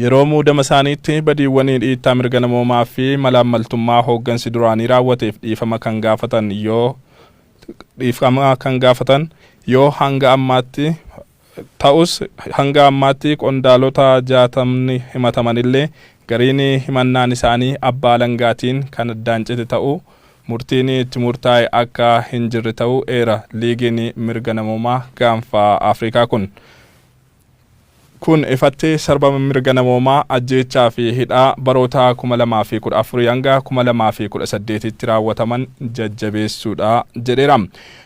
yeroo muudama isaaniitti badiiwwanii dhiittaa mirga namoomaa fi malaammaltummaa hooggansi duraanii raawwateef dhiifama kan gaafatan yoo hanga ammaatti qondaalota 60 himatamanillee gariin himannaan isaanii abbaa alangaatiin kan addaan cite ta'uu murtiin itti murtaa'e akka hin jirre ta'uu eera liigiin mirga namoomaa gaanfa Afrikaa kun ifatti sarbama mirga namoomaa ajjeechaa fi hidhaa baroota 2014 hanga 2018tti raawwataman jajjabeessuudha jedheera.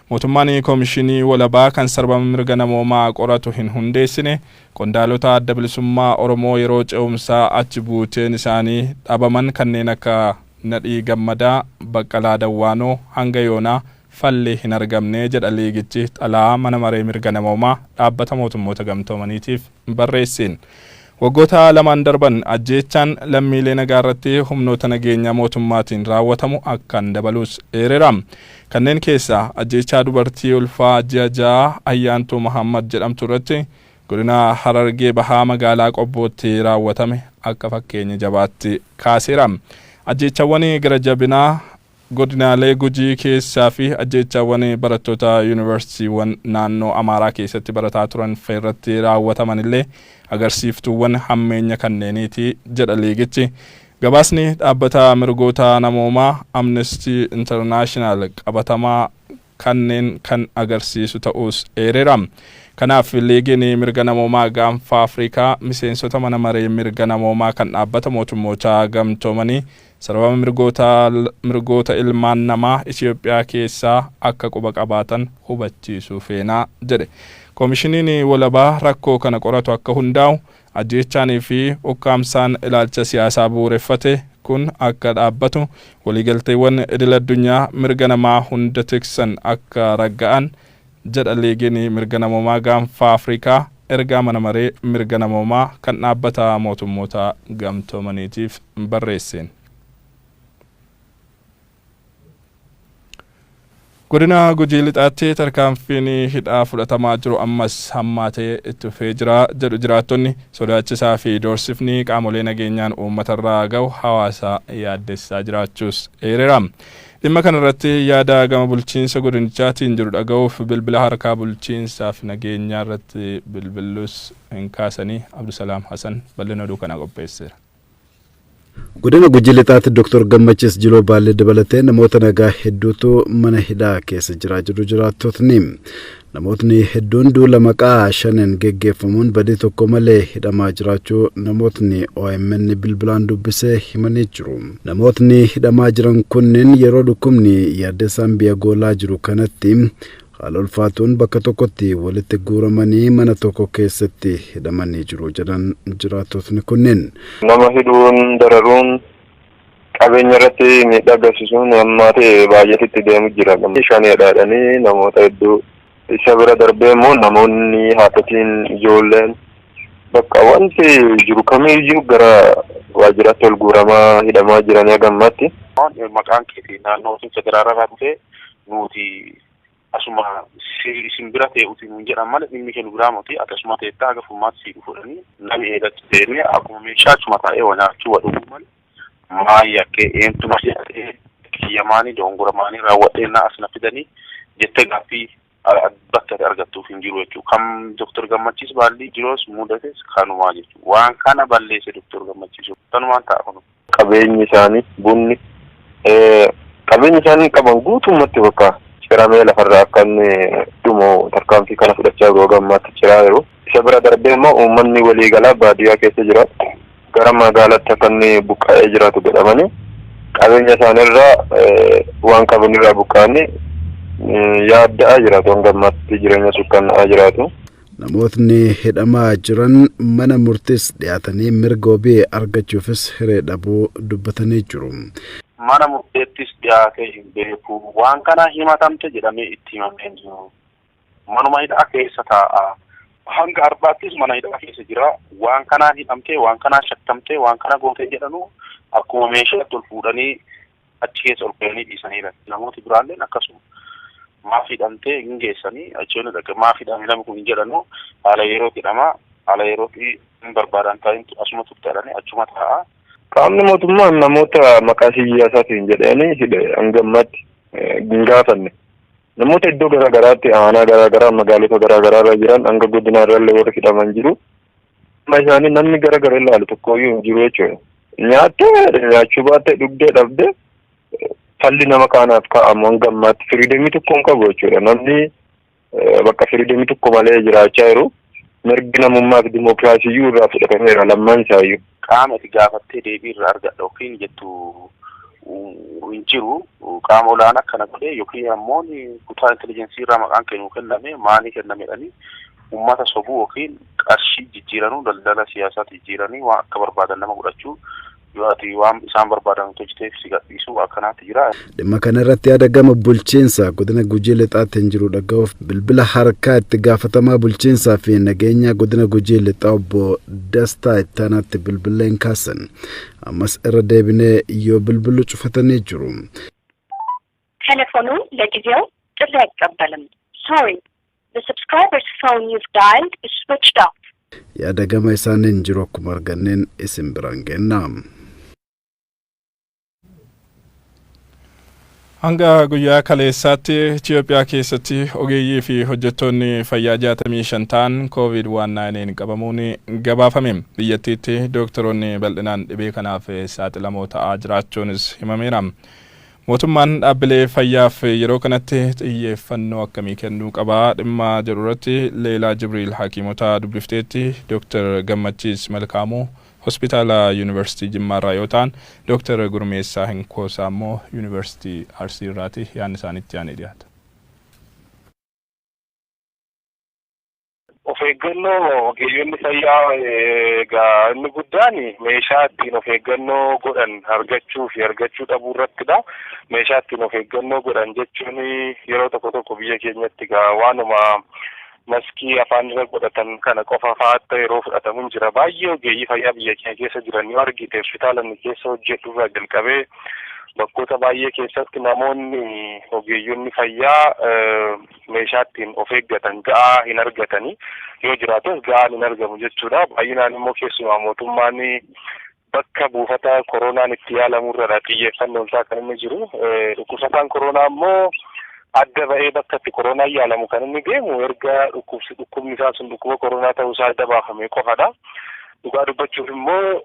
Mootummaan koomishinii walabaa kan sarbama mirga namoomaa qoratu hin hundeessine qondaalota adda bilisummaa Oromoo yeroo ce'umsaa achi buuteen isaanii dhabaman kanneen akka Nadhii Gammadaa, Baqqalaa Dawwaanoo hanga yoonaa falli hin argamne jedha liigichi xalaa mana maree mirga namoomaa dhaabbata mootummoota gamtoomaniitiif barreesseen. Waggoota lamaan darban ajjeechaan lammiilee nagaa irratti humnoota nageenya mootummaatiin raawwatamu akkaan dabalus eereera. Kanneen keessaa ajjeechaa dubartii ulfaa ji'a 6 Ayyaantuu Muhammad jedhamtu irratti godina Harargee Bahaa magaalaa Qobbootti raawwatame akka fakkeenya jabaatti kaaseera. Ajjeechawwan gara jabinaa godinaalee Gujii keessaa fi ajjeechawwan barattoota yuunivarsiitiiwwan naannoo Amaaraa keessatti barataa turan irratti raawwataman illee agarsiiftuuwwan hammeenya kanneeniiti jedha liigichi. Gabaasni dhaabbata mirgoota namoomaa Amnesty International qabatamaa kanneen kan agarsiisu ta'us eereera. Kanaaf liigiin mirga namoomaa gaanfa Afrikaa miseensota mana maree mirga namoomaa kan dhaabbata mootummoota gamtoomanii sarbama mirgoota ilmaan namaa Itoophiyaa keessaa akka quba qabaatan hubachiisuu feenaa jedhe. Koomishiniin walabaa rakkoo kana qoratu akka hundaa'u ajjeechaanii fi ukkaamsaan ilaalcha siyaasaa bu'uureffate kun akka dhaabbatu waliigalteewwan idil addunyaa mirga namaa hunda tiksan akka ragga'an jedha liigiin mirga namoomaa gaanfa Afrikaa ergaa mana maree mirga namoomaa kan dhaabbata mootummoota gamtoomaniitiif barreesseen. Godina Gujii lixaatti tarkaanfiin hidhaa fudhatamaa jiru ammas hammaatee itti fufee jira jedhu jiraattonni sodaachisaa fi doorsifni qaamolee nageenyaan uummatarraa gahu hawaasa yaaddessaa jiraachuus eereera. Dhimma kanarratti yaada gama bulchiinsa godinichaatiin jiru dhaga'uuf bilbila harkaa bulchiinsaaf nageenyaa irratti bilbilus hin kaasanii Abdusalaam Hasan bal'ina oduu kana qopheesseera. Godina Gujii lixaatti Dr. Gammachis Jiloo Baallee dabalatee namoota nagaa hedduutu mana hidhaa keessa jiru jiraattotni. Namootni hedduun duula maqaa shanan geggeeffamuun badii tokko malee hidhamaa jiraachuu namootni OMN bilbilaan dubbisee himanii jiru. Namootni hidhamaa jiran kunneen yeroo dhukkubni yaaddessaan biyya goolaa jiru kanatti haala ulfaatuun bakka tokkotti walitti guuramanii mana tokko keessatti hidhamanii jiru jedhan jiraattotni kunneen. Nama hidhuun dararuun qabeenya irratti miidhaa agarsiisuun amma ta'e baay'eetti deemu jira. Shaneedhaadhanii namoota hedduu isa bira darbee immoo namoonni haadhotiin ijoolleen bakka wanti jiru kamiiyyuu gara waajjiraatti ol guuramaa hidhamaa jiranii hagammatti. Maqaan keetii naannoo federaalaraa dhufee nuti asuma simbira ta'e utiin jedhan malee dhimmi kennu biraamoti akkasuma ta'ettaa aga fummaatti sii dhufudhanii namni eedatti deemee akkuma meeshaa achuma taa'ee wanaachuu wadhuguu malee maayii akkee eenyuma jedhee kiyyamaanii dongoramaanii raawwadheennaa asna fidanii jettee gaaffii bakka argattuuf hin jiru jechuudha. Kam Dr. Gammachis Baallee jiroos mudates kanumaa jechuudha. Waan kana balleesse Dr. Gammachis kanumaan ta'a kun. Qabeenyi isaanii bunni qabeenyi isaanii qaban guutummaatti bakka ciramee lafarraa akkan dhumoo tarkaanfii kana fudhachaa jiru gammaatti ciraa jiru. Isa bira darbee immoo uummanni waliigalaa baadiyyaa keessa jiraatu gara magaalaatti akkan buqqa'ee jiraatu godhamanii qabeenya isaaniirraa waan qabanirraa buqqa'anii yaaddaa jiraatu gammaatti jireenya sukkanna'aa jiraatu. Namootni hidhamaa jiran mana murtiis dhiyaatanii mirga wabii argachuufis hiree dhabuu dubbatanii jiru. Mana murteettis dhiyaatee hin beeku waan kana himatamte jedhamee itti himamee jiru. Manuma hidhaa keessa taa'a. Hanga arbaattis mana hidhaa keessa jira. Waan kanaan hidhamtee, waan kanaan shakkamtee, waan kana gootee jedhanu akkuma meeshaatti ol fuudhanii achi keessa ol ka'anii dhiisaniidha. Namooti biraalleen akkasuma maaf hidhamtee hin geessanii achiin dhaqa maaf hidhamee namni kun hin jedhanu haala yeroo hidhamaa ala yerootti barbaadan ta'in asuma turtadhani achuma ta'a. Qaamni mootummaan namoota maqaa siyaasaatiin jedhanii hidhe hangammatti hin gaafanne. Namoota iddoo garaagaraatti aanaa garaagaraa magaalota garaagaraa jiran hanga godinaarrallee warra hidhaman jiru. Amma isaanii namni garaagara ilaalu tokkoyyuu hin jiru jechuudha. Nyaachuu baatte dhugdee dhabde falli nama kaanaaf kaa'amu hangammaatti firiidemii tokko hin qabu jechuudha. Namni bakka firiidemii tokko malee jiraachaa jiru. Mirgi namummaa fi dimookiraasiyyuu irraa fudhatameera lammaan isaayyuu. Qaama itti gaafattee deebii irraa argadha yookiin jettu hin jiru. Qaama olaanaa akkana godhee yookiin ammoo kutaa intelijeensii irraa maqaan kennuu kenname maanii kennamedhani uummata sobuu yookiin qarshii jijjiiranuu daldala siyaasaa jijjiiranii waan akka barbaadan nama godhachuu yoo ati waan isaan barbaadan hojjeteef si gadhiisuu akkanaatti jira. Dhimma kana irratti yaada gama bulchiinsa godina Gujii Lixaatti hin jiru dhaga'uuf bilbila harkaa itti gaafatamaa bulchiinsaa fi nageenya godina Gujii Lixaa obbo Dastaa Ittaanaatti bilbileen kaasan ammas irra deebinee yoo bilbilu cufatanii jiru. Telefoonu ለጊዜው ጥሪ አይቀበልም. Sorry. The subscriber's phone you've dialed is switched off. Yaada gama isaanii hin jiru akkuma arganneen isin biraan geenna. Hanga guyyaa kaleessaatti Itoophiyaa keessatti ogeeyyii fi hojjettoonni fayyaa 65 ta'an COVID-19 qabamuun gabaafame. Biyyattiitti doktoroonni bal'inaan dhibee kanaaf saaxilamoo ta'aa jiraachuunis himameera. Mootummaan dhaabbilee fayyaaf yeroo kanatti xiyyeeffannoo akkamii kennuu qaba dhimma jedhu irratti Leelaa Jibriil Hakiimota dubbifteetti Dr. Gammachiis Malkaamuu hospitaala Yuunivarsiitii Jimmaarraa yoo ta'an Dr. Gurmeessaa Hinkoosaa immoo Yuunivarsiitii Arsii irraati yaadni isaaniitti yaa'anii dhiyaata. Of eeggannoo ogeeyyoonni fayyaa egaa inni guddaan meeshaa ittiin of eeggannoo godhan argachuu fi argachuu dhabuu irrattidha. Meeshaa ittiin of eeggannoo godhan jechuun yeroo tokko biyya keenyatti egaa waanuma maskii afaan irra godhatan kana qofa fa'aatti yeroo fudhatamu jira. Baay'ee ogeeyyii fayyaa biyya keenya keessa jiran yoo argite hospitaala inni keessa hojjetu irraa jalqabee bakkoota baay'ee keessatti namoonni ogeeyyonni fayyaa meeshaa ittiin of eeggatan ga'aa hin argatanii yoo jiraatus ga'aan hin argamu jechuudha. Baay'inaan immoo keessumaa mootummaan bakka buufata koronaan itti yaalamu irra xiyyeeffannoon isaa kan inni jiru. Dhukkubsataan koronaa immoo adda ba'ee bakka itti koronaan yaalamu kan inni deemu erga dhukkubni isaa sun dhukkuba koronaa ta'uu isaa adda baafamee qofadha. Dhugaa dubbachuuf immoo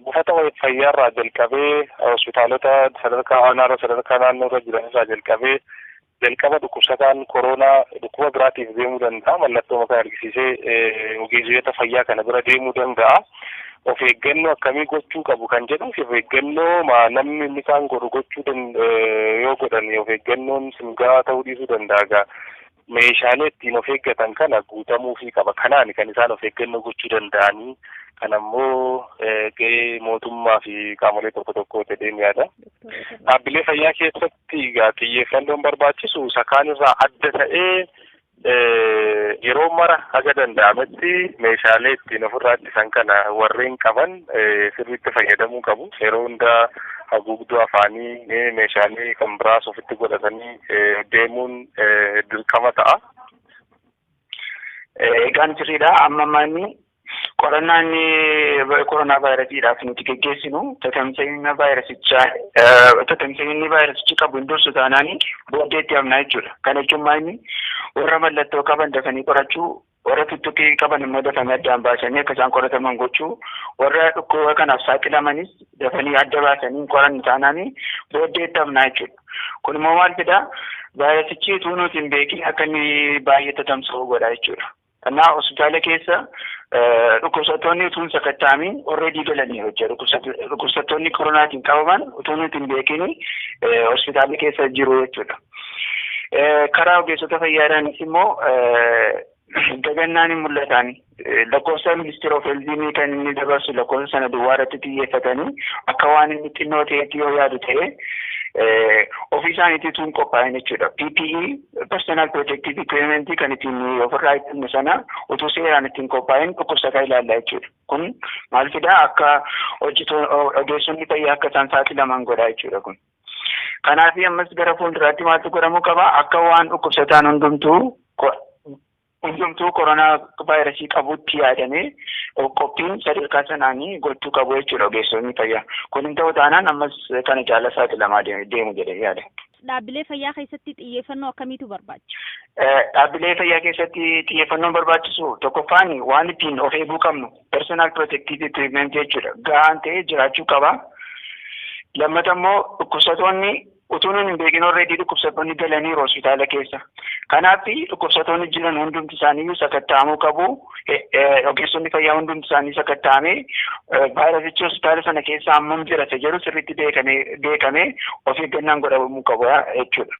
buufata fayyaa irraa jalqabee hospitaalota sadarkaa aanaarra sadarkaa naannoo irra jiran irraa jalqabee jalqaba dhukkubsataan koronaa dhukkuba biraatiif deemuu danda'a. Mallattoo makaa argisiisee ogeessota fayyaa kana bira deemuu danda'a. Of eeggannoo akkamii gochuu qabu kan jedhuuf of eeggannoo namni inni kaan godhu gochuu yoo godhan of eeggannoon singaa ta'uu dhiisuu danda'a. Meeshaalee ittiin of eeggatan kana guutamuufii qaba. Kanaan kan isaan of eeggannoo gochuu danda'anii kan ammoo gahee mootummaa fi qaamolee tokko ta'een yaada. Dhaabbilee fayyaa keessatti xiyyeeffannoon barbaachisu sakaan irraa adda ta'ee yeroo mara haga danda'ametti meeshaalee ittiin ofirraa ittisan kana warreen qaban sirriitti fayyadamuu qabu. Yeroo hundaa haguugduu afaanii meeshaalee kan biraas ofitti godhatanii deemuun dirqama ta'a. Egaan jirridha amma manni qorannaan koronaa vaayirasiidhaaf nuti geggeessinu tatamsa'inni vaayirasichi qabu hin dursu taanaan booddeetti hafnaa jechuudha. Kana jechuun maalni warra mallattoo qaban dafanii qorachuu, warra tuttuqii qaban immoo dafanii addaan baasanii akka isaan qorataman gochuu, warra dhukkuba kanaaf saaxilamanis dafanii adda baasanii qoran taanaan booddeetti hafnaa jechuudha. Kun immoo maal fidaa vaayirasichi utuu nuti hin beekin akka inni baay'ee tatamsa'uu godha jechuudha. Kanaaf hospitaala keessa dhukkubsattoonni utuu sakatta'anii already galanii hojjetu. Dhukkubsattoonni koronaatiin qabaman utuu nuti hin beekin hospitaala keessa jiru jechuudha. Karaa ogeessota fayyaadhaanis immoo gagannaan hin mul'atan. Lakkoofsa ministeera of heelzii kan inni dabarsu lakkoofsa sana duwwaa irratti xiyyeeffatanii akka waan inni xinnoo ta'etti yoo yaadu ta'e ofii isaaniitiituun qophaa'an jechuudha. PPE personal protective equipment kan ittiin ofirraa ittiin sana utuu seeraan ittiin qophaa'an dhukkubsataa ilaalla jechuudha. Kun maal fidaa akka ogeessonni fayyaa akka isaan saaxilaman godha jechuudha kun. Kanaaf ammas gara fuulduraatti maaltu godhamuu qaba akka waan dhukkubsataan hundumtuu hundumtuu koronaa vaayirasii qabutti yaadamee qophiin sadarkaa sanaanii gochuu qabu jechuudha ogeessonni fayyaa. Kun hin ta'u taanaan ammas kana caala saaxilamaa deemu jedhee yaada. Dhaabbilee fayyaa keessatti xiyyeeffannoo akkamiitu barbaachisa? Dhaabbilee fayyaa keessatti xiyyeeffannoon barbaachisu tokkoffaan waan ittiin of eeguu qabnu personal protective equipment jechuudha. Gahaan ta'ee jiraachuu qaba. Lammata immoo dhukkubsatoonni utuu nuun hin beekin already dhukkubsatoonni galaniiru hospitaala keessa. Kanaaf dhukkubsatoonni jiran hundumti isaanii sakatta'amuu qabu. Ogeessonni fayyaa hundumti isaanii sakatta'amee vaayirasichi hospitaala sana keessa hammam jirate jedhu sirriitti beekamee of eeggannaan godhamuu qabu jechuudha.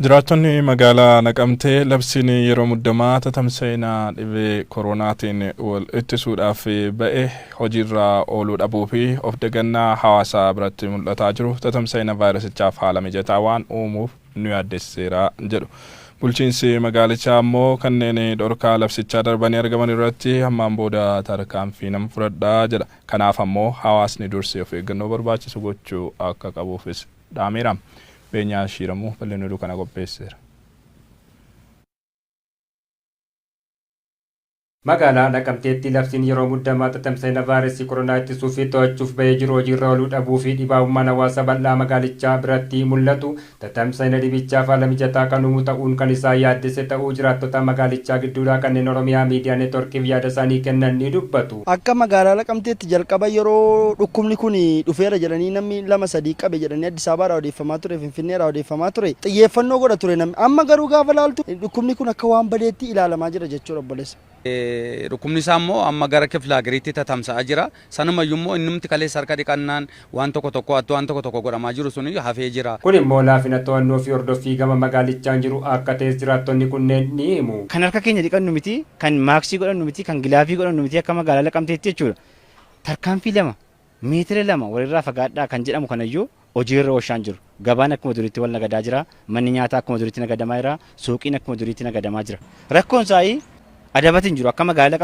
Jiraattonni magaalaa Naqamtee labsiin yeroo muddamaa tatamsa'ina dhibee koronaatiin wal ittisuudhaaf ba'e hojiirra ooluu dhabuu fi of dagannaa hawaasaa biratti mul'ataa jiru tatamsa'ina vaayirasichaaf haala mijataa waan uumuuf nu yaaddesseera jedhu. Bulchiinsi magaalichaa immoo kanneen dhorkaa labsichaa darbanii argaman irratti hammaan booda tarkaanfii nama fudhadhaa jedha. Kanaaf ammoo hawaasni dursee of eeggannoo barbaachisu gochuu akka qabuufis dhaameera. Beenyaa Shiiramuu bal'inuu kana qopheesseera. Magaalaa Naqamteetti labsiin yeroo muddamaa tatamsa'ina vaayirasii koronaa ittisuu fi to'achuuf ba'ee jiru hojiirra ooluu dhabuu fi dhibaa'ummaan hawaasa bal'aa magaalichaa biratti mul'atu tatamsa'ina dhibichaaf haala mijataa kan uumu ta'uun kan isaan yaaddesse ta'uu jiraattota magaalichaa gidduudhaa kanneen Oromiyaa miidiyaa neetworkiif yaada isaanii kennan ni dubbatu. Akka magaalaa Naqamteetti jalqaba yeroo dhukkubni kun dhufeera jedhanii namni 2-3 qabe jedhanii Addis Abaabaa odeeffamaa ture, Finfinneerraa odeeffamaa ture, xiyyeeffannoo godha ture namni. Amma garuu gaafa laaltu dhukkubni kun akka waan badeetti ilaalamaa jira jechuudha obboleessa. Dhukkubni isaa immoo amma gara kiflaa gariitti tatamsa'aa jira. Sanumayyuu immoo innumti kaleessa harka dhiqannaan waan tokko godhamaa jiru sun hafee jira. Kun immoo laafina to'annoo fi hordoffii gama magaalichaan jiru akka ta'es jiraattonni kunneen ni himu. Kan harka keenya dhiqannu miti, kan maaksii godhannu miti, kan gilaafii godhannu miti akka magaalaa Naqamteetti jechuudha. Tarkaanfii 2 meetira 2 walirraa fagaadhaa kan jedhamu kanayyuu hojiirra oolchaan jiru. Gabaan akkuma duriitti wal nagadaa jira. Manni nyaataa akkuma duriitti nagadamaa jira. Suuqiin akkuma duriitti nagadamaa jira. Rakkoon isaa adabatiin jiru akka magaalaa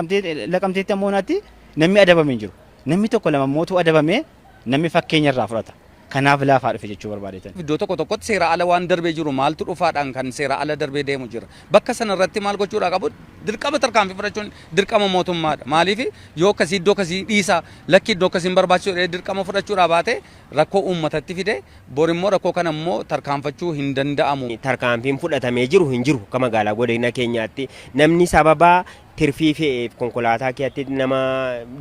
Naqamteetti ammoo naatti namni adabamee hin jiru. Namni tokko lama mootuu adabamee namni fakkeenya irraa fudhata. Kanaaf laafaa dhufe jechuu barbaadetan. Iddoo tokkotti seera ala waan darbee jiru maaltu dhufaadhaan kan seera ala darbee deemu jira. Bakka sana irratti maal gochuudha qabu dirqama tarkaanfii fudhachuun dirqama mootummaadha. Maaliif yoo akkasii iddoo akkasii dhiisaa lakki iddoo akkasii hin barbaachisu dirqama fudhachuudhaa baate rakkoo uummatatti fide bor immoo rakkoo kana immoo tarkaanfachuu hin danda'amu. Tarkaanfiin fudhatamee jiru hin jiru akka magaalaa godina keenyaatti namni sababa tirfii fe'eef konkolaataa keessatti nama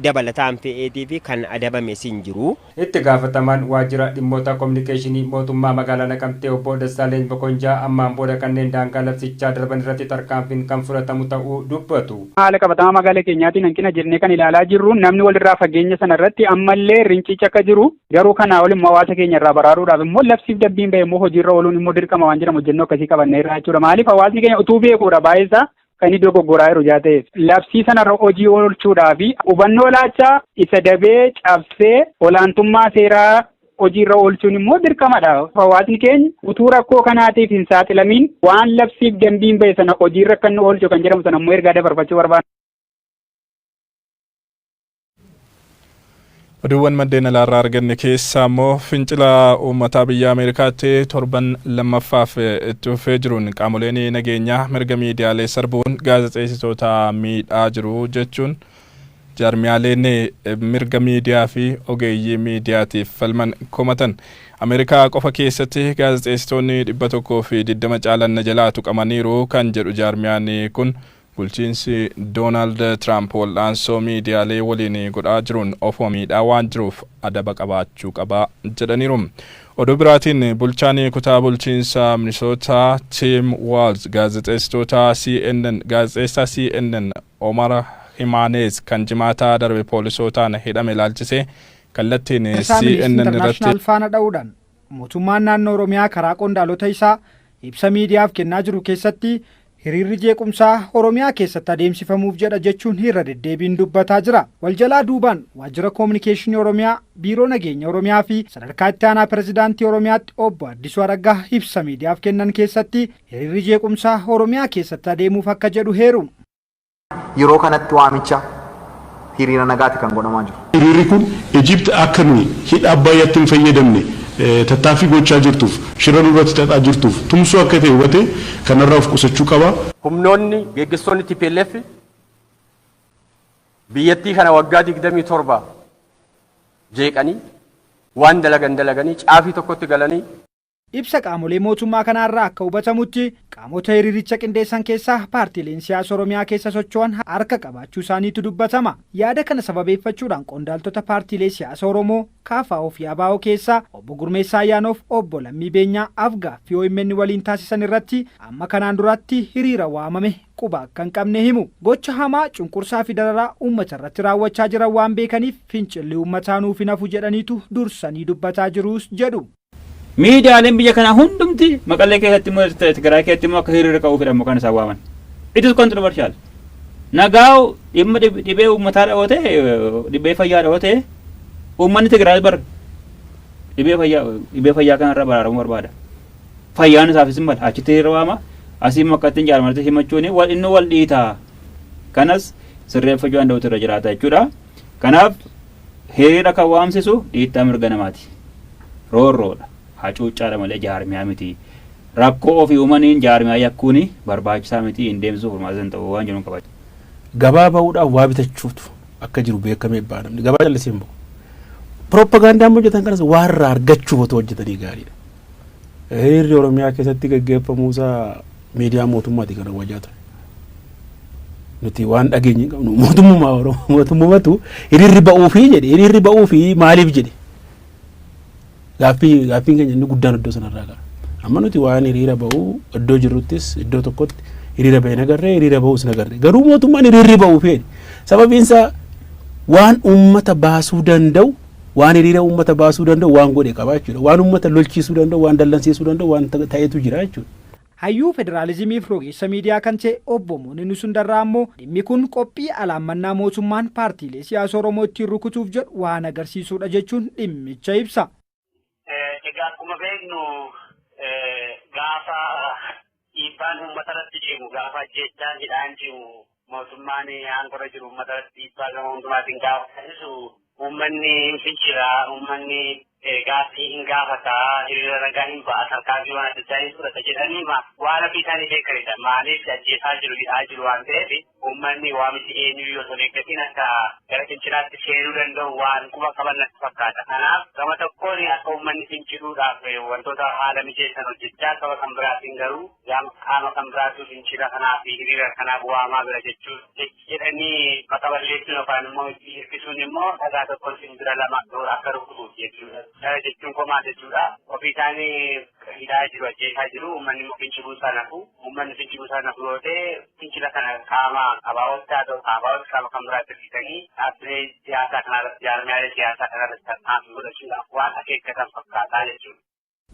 dabalataan fe'eetii fi kan adabame sin jiru. Itti gaafatamaan waajjira dhimmoota kominikeeshinii mootummaa magaalaa Naqamtee obbo Dassaaleny Bokonjaa ammaan booda kanneen daangaa labsichaa darban irratti tarkaanfiin kan fudhatamu ta'uu dubbatu. Haala qabatamaa magaalaa keenyaatiin hanqina jennee kan ilaalaa jirru namni walirraa fageenya sana irratti ammallee rincicha akka jiru garuu kanaa ol immoo hawaasa keenya irraa baraaruudhaaf immoo labsiif dabbiin ba'e immoo hojiirra ooluun immoo dirqama waan jedhamu hojjennoo akkasii qabannee irraa jechuudha. Maaliif hawaasni keenya utuu beekuudha baay'eesaa kan iddoo goggoraa jiru jaateef labsii sanarra hojii oolchuudhaa fi hubannoo laachaa isa dabee cabsee olaantummaa seeraa hojiirra oolchuun immoo dirqamadha. Hawaasni keenya utuu rakkoo kanaatiif hin saaxilamin waan labsiif dambiin ba'e sana hojiirra kan oolchu kan jedhamu sana immoo ergaa dabarfachuu barbaada. Oduuwwan maddeen alaarraa arganne keessaa immoo fincila uummataa biyya Ameerikaatti torban lammaffaaf itti fufee jiruun qaamoleen nageenyaa mirga miidiyaalee sarbuun gaazexeessitoota miidhaa jiru jechuun jaarmiyaaleen mirga miidiyaa fi ogeeyyii miidiyaatiif falman komatan. Ameerikaa qofa keessatti gaazexeessitoonni 120 caalan jalaa tuqamaniiru kan jedhu jaarmiyaan kun bulchiinsi Doonaald Tiraamp wal'aansoo miidiyaalee waliin godhaa jiruun ofuma miidhaa waan jiruuf adaba qabaachuu qaba jedhaniiru. Oduu biraatiin bulchaan kutaa bulchiinsa Minisootaa Tim Walz gaazexeessaa CNN Omar Himaanez kan jimaataa darbe poolisootaan hidhame ilaalchisee kallattiin CNN irratti faana dha'uudhaan mootummaan naannoo Oromiyaa karaa qondaalota isaa ibsa miidiyaaf kennaa jiru keessatti hiriirri jeequmsaa Oromiyaa keessatti adeemsifamuuf jedha jechuun irra deddeebiin dubbataa jira. Waljalaa duubaan waajjira kominikeeshinii Oromiyaa, biiroo nageenya Oromiyaa fi sadarkaa itti aanaa pirezidaantii Oromiyaatti obbo Addisuu Araggaa ibsa miidiyaaf kennan keessatti hiriirri jeequmsaa Oromiyaa keessatti adeemuuf akka jedhu heeruun. Yeroo kanatti waamicha hiriira nagaati kan godhamaa jiru. Hiriirri kun Ijipti akka nuyi hidha Abbayyaatti hin fayyadamne tattaaffii gochaa jirtuuf shira duratti xaxaa jirtuuf tumsuu akka ta'e hubatee kanarraa of qusachuu qaba. Humnoonni geggeessonni TPLF biyyattii kana waggaa 27 jeeqanii waan dalaganii caafii tokkotti galanii ibsa qaamolee mootummaa kanaarraa akka hubatamutti qaamota hiriiricha qindeessan keessaa paartiileen siyaasa Oromiyaa keessa socho'an harka qabaachuu isaaniitu dubbatama. Yaada kana sababeeffachuudhaan qondaaltota paartiilee siyaasa Oromoo KFO fi ABO keessaa obbo Gurmeessaa Ayyaanoof obbo Lammii Beenyaa Afgaa fi OMN waliin taasisan irratti amma kanaan duratti hiriira waamame quba akka hin qabne himu. Gocha hamaa cunqursaa fi dararaa uummata irratti raawwachaa jiran waan beekaniif fincilli uummataa nuuf hin hafu jedhaniitu dursanii dubbataa jirus jedhu. Miidiyaaleen biyya kanaa hundumti Maqalee keessatti immoo Tigraay keessatti immoo akka hiriira qabuuf jedhamu kan isaan waaman. It is controversial. Nagaa'u dhimma dhibee uummataa dhawate dhibee fayyaa dhawate uummanni Tigraay bar dhibee fayyaa kanarra baraaramuu barbaada. Fayyaan isaafis hin mala achitti hiriira waama asii makkattiin jaalmarti himachuun inni wal dhiitaa. Kanas sirreeffachuu danda'utu irra jiraata jechuudha. Kanaaf hiriira kan waamsisu dhiittaa mirga namaati. Roorroodha. Hacuuccaadha malee jaarmiyaa miti. Rakkoo ofii uumaniin jaarmiyaa yakkuuni barbaachisaa miti hin deemsuuf furmaata ta'uu waan jiruun qabaatu. Gabaa bahuudhaaf waa bitachuutu akka jiru beekamee baanamni gabaa jallisee hin bahu. Propagandaan hojjetan kanas waa irraa argachuuf otoo hojjetanii gaariidha. Hiriirri Oromiyaa keessatti gaggeeffamuusaa miidiyaa mootummaati kan wajjaa ture. Nuti waan dhageenye qabnu mootummatu hiriirri ba'uufii jedhe hiriirri ba'uufii maaliif jedhe. Gaaffiin keenya inni guddaan iddoo sanarraa qaba. Amma nuti waan hiriira ba'uu iddoo jirruttis iddoo tokkotti hiriira ba'ee nagarree hiriira ba'uus nagarree garuu mootummaan hiriirri ba'uu fedhe sababiinsa waan uummata baasuu danda'u waan hiriira uummata baasuu danda'u waan godhe qaba jechuudha. Waan uummata lolchiisuu danda'u waan dallansiisuu danda'u waan ta'etu jira jechuudha. Hayyuu federaalizimii fi rogeessa miidiyaa kan ta'e obbo Mooneen Sundarraa ammoo dhimmi kun qophii alaammannaa mootummaan paartiilee siyaasa Oromoo ittiin rukutuuf jedhu waan agarsiisudha jechuun dhimmicha ibsa. Egaa akkuma beeknu gaafa dhiibbaan uummata irratti deemu gaafa jechaan hidhaan jiru mootummaan aangorra jiru uummata irratti dhiibbaa gama hundumaatiin gaafa taasisu uummanni hin fincila uummanni gaaffii hin gaafata hiriira ragaa hin ba'a tarkaanfii waan adda addaa hin fudhata jedhanii waan ofii isaanii beekanidha. Maaliif ajjeesaa jiru hidhaa jiru waan ta'eef uummanni waamichi eenyu yoo eeggatiin akka gara fincilaatti seenuu danda'u waan quba qaban natti fakkaata. Kanaaf gama tokkoon akka uummanni finciluudhaaf wantoota haala mijeessan hojjechaa qaba kan biraatiin garuu qaama kan biraatu fincila kanaaf hiriira kanaaf waamaa bira jedhanii mata balleessuun yookaan immoo hirkisuun immoo dhagaa tokkoon simbira lama akka rukutuuf jechuudha. Jechuun komaa jechuudha. Ofii isaanii hidhaa jiru ajjeesaa jiru uummanni finciluu isaa nafu uummanni finciluu isaa nafu yoo ta'e fincila kana qaama abaawwataa ta'u abaawwata qaama kan biraatti hirkisanii dhaabbilee siyaasaa kanarratti jaarmiyaalee siyaasaa kanarratti tarkaanfii godhachuudhaaf waan akeekkatan fakkaataa jechuudha.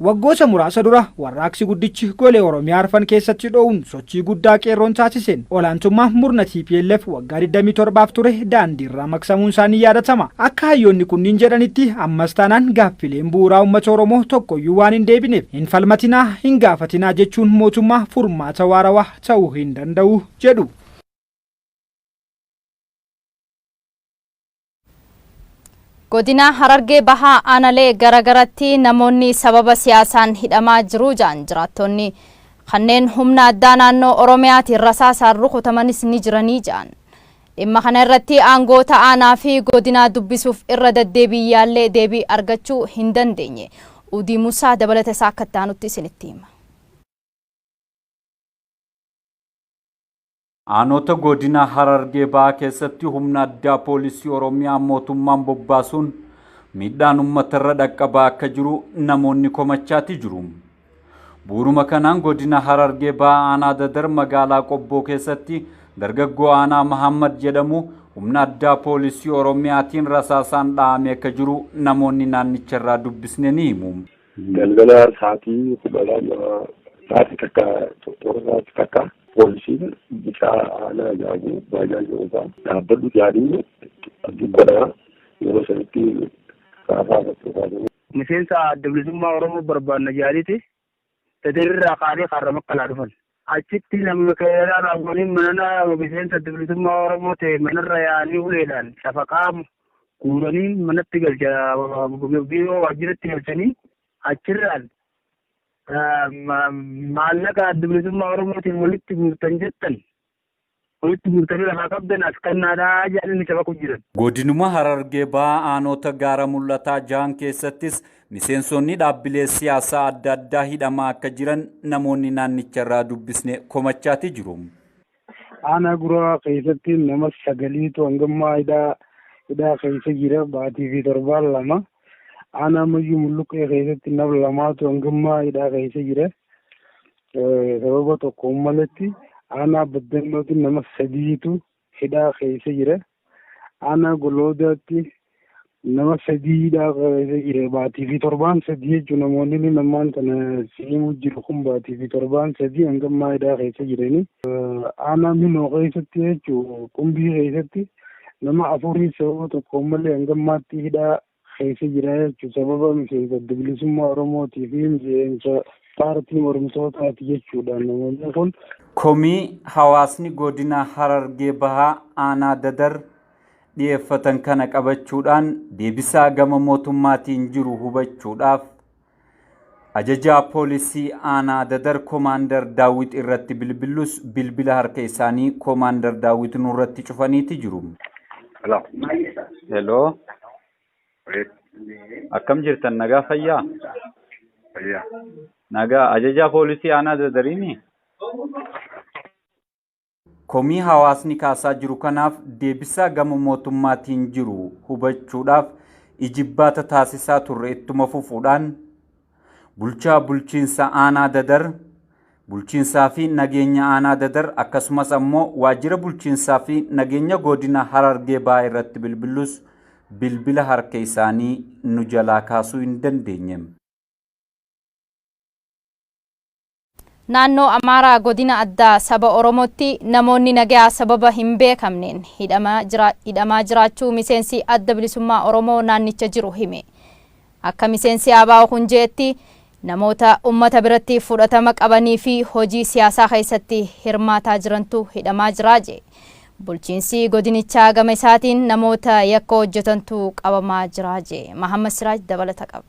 Waggoota muraasa dura warraaqsi guddichi golee Oromiyaa arfan keessatti dho'uun sochii guddaa qeerroon taasiseen olaantummaa murna TPLF waggaa 27f ture daandiirraa maqsamuun isaanii yaadatama. Akka hayyoonni kunniin jedhanitti ammas taanaan gaaffileen bu'uuraa uummata Oromoo tokkoyyuu waan hin deebineef hin falmatinaa hin gaafatinaa jechuun mootummaa furmaata waarawaa ta'uu hin danda'u jedhu. Godina Harargee Bahaa Aanalee garagaratti namoonni sababa siyaasaan hidhamaa jiru jedhan jiraattonni kanneen humna addaa naannoo Oromiyaatiin rasaasaan rukutamanis ni jiranii jedhan. Dhimma kana irratti aangoota aanaa fi godinaa dubbisuuf irra deddeebiyyaallee deebii argachuu hin dandeenye. Udii Musaa dabalata isaa akka taanutti isinitti hima. Aanota godina Harargee Bahaa keessatti humna addaa poolisii Oromiyaa mootummaan bobbaasuun miidhaan uummatarra dhaqqabaa akka jiru namoonni komachaati jiru. Bu'uuruma kanaan godina Harargee Bahaa aanaa Dadar magaalaa Qobboo keessatti dargaggoo aanaa Mahammad jedhamu humna addaa poolisii Oromiyaatiin rasaasaan dhahamee akka jiru namoonni naannicharraa dubbisne ni himu. Galgala sa'aatii 12 sa'aatii takka poolisiin bifa aanaa jaagu baajaajoota dhaabbatu yaaduu dubbanaa yeroo sanitti kaafaa fakkaataa. Miseensa adda bilisummaa Oromoo barbaanna jaaliiti tajaajila kaanii karra makkalaa dhufan. Achitti namni keeraa raawwaniin manana miseensa adda bilisummaa Oromoo ta'e manarra yaa'anii uleedhaan shafaqaa guuranii manatti galcha biiroo waajjiratti galchanii achirraan maallaqa adda bilisummaa Oromootiin walitti guurtan jettan walitti guurtanii lafaa qabdan as kannaadhaa jedhanii saba jiran. Godinuma Harargee Bahaa aanota gaara mul'ataa jahan keessattis miseensonni dhaabbilee siyaasaa adda addaa hidhamaa akka jiran namoonni naannicharraa dubbisne komachaati jiru. Aanaa guraa keessatti nama 9tu hangammaa hidhaa keessa jira baatii fi torbaan 2. Aanaa mayyuu mulluqee keessatti nama 2tu hangammaa hidhaa keessa jira. Sababa tokko malatti aanaa baddannootti nama 3tu hidhaa keessa jira. Aanaa goloodaatti nama 3 hidhaa keessa jira baatii fi torbaan 3 jechuun namoonni namaan kana siimuu jiru kun baatii fi torbaan 3 hangammaa hidhaa keessa jirani. Aanaa minoo keessatti jechuun qumbii keessatti nama 4 sababa tokko malee hangammaatti hidhaa keessa jira jechuun sababa miseensa bilisummaa Oromootii fi miseensa paartii mormitootaati jechuudha namoonni kun. Komii hawaasni godina Harargee Bahaa aanaa Dadar dhiyeeffatan kana qabachuudhaan deebisaa gama mootummaatiin jiru hubachuudhaaf ajajaa poolisii aanaa Dadar Koomaandar Daawit irratti bilbilus bilbila harka isaanii Koomaandar Daawit nurratti cufaniiti jiru. Hello. Akkam jirtan nagaa fayyaa? Nagaa ajajaa poolisii aanaa Dadariini? Komii hawaasni kaasaa jiru kanaaf deebisaa gama mootummaatiin jiru hubachuudhaaf ijibbaata taasisaa turre ittuma fufuudhaan bulchaa bulchiinsa aanaa Dadar, bulchiinsaa fi nageenya aanaa Dadar akkasumas ammoo waajjira bulchiinsaa fi nageenya godina Harargee Bahaa irratti bilbilus bilbila harka isaanii nu jalaa kaasuu hin dandeenye. Naannoo Amaaraa godina addaa saba Oromootti namoonni nagaa sababa hin beekamneen hidhamaa jiraachuu miseensi adda bilisummaa Oromoo naannicha jiru hime. Akka miseensi ABO kun jeetti namoota ummata biratti fudhatama qabanii fi hojii siyaasaa keessatti hirmaataa jirantu hidhamaa jira jedhe. Bulchiinsi godinichaa gama isaatiin namoota yakka hojjetantu qabamaa jira jedhe. Mahammad Siraaj dabalata qaba.